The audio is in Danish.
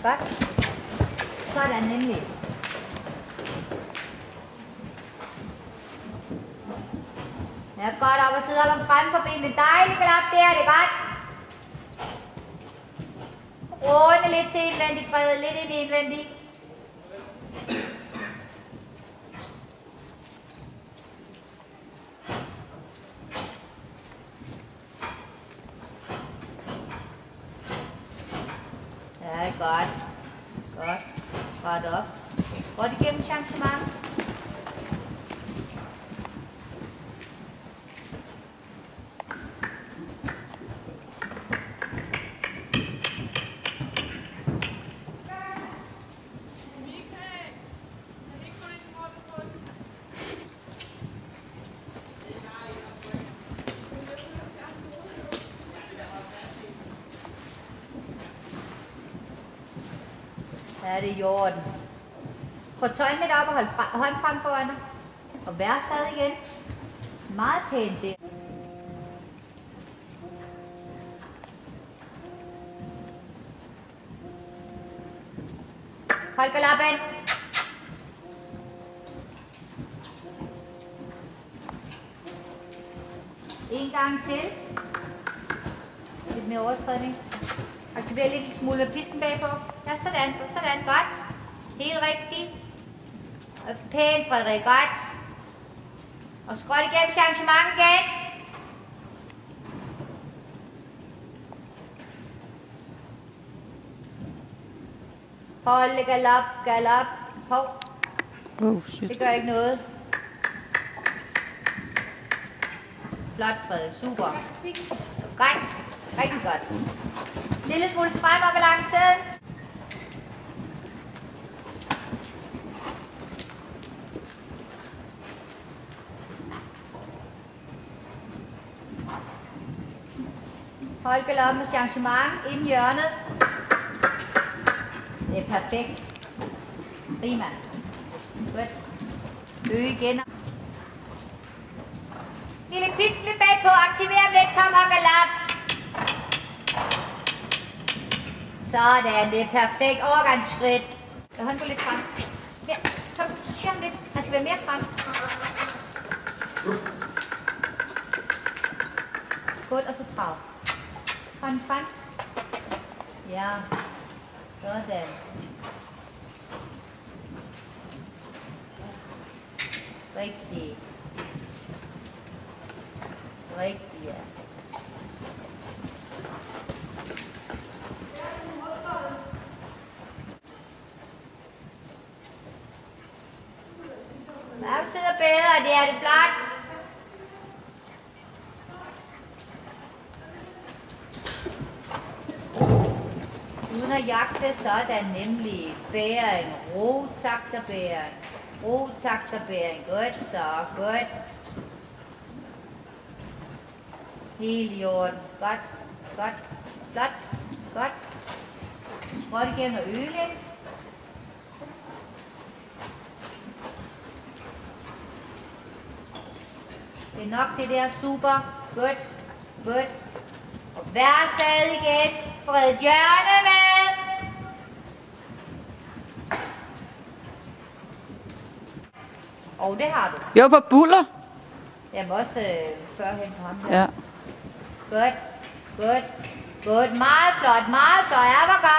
Godt. Sådan nemlig. Ja, godt op og sidde og holde frem for benene. Dejligt galop der, det er godt. Runde lidt til indvendigt, Fred. Lidt ind i indvendigt. Ja, godt. Godt. Ret op. Skråt igennem changement. Ja, det er i orden. Få tøjen lidt op og hold hånden frem foran dig. Og vær sad igen. Meget pænt det. Hold galoppen. En gang til. Lidt mere overtrædning. Aktiver lidt en smule med pisken bagpå. Ja, sådan, sådan, godt. Helt rigtigt. Og pænt, Frederik, godt. Og skråt igennem changement igen. Hold galop, galop. Hov. Oh, shit. Det gør ikke noget. Flot, Fred. Super. Godt. Rigtig godt. Lille smule frem og balancen. Hold galop med changement ind i hjørnet. Det er perfekt. Prima. Godt. Øge igen. Lille pisken lidt bagpå. Aktiver lidt. Kom og galop. Sådan, det er perfekt. Overgangsskridt. Jeg hånden på lidt frem. Ja, kom, sjov lidt. Der skal være mere frem. Godt, og så trav. Hånden frem. Ja. Sådan. Rigtig. Rigtig, ja. Der sidder bedre, det er det flot. Uden at jagte, sådan nemlig bæring, ro, takt og bæring. Ro, takt og bæring. Godt så, godt. Helt i orden. Godt, godt, flot, godt. Skråt igennem og øge lidt. Det er nok det der. Super. Godt. Godt. Og vær sad igen. Fred hjørne med. Og det har du. Jo, på buller. Jeg må også førhen på ham der. Ja. Godt. Godt. Godt. Meget flot. Meget flot. Ja, hvor godt.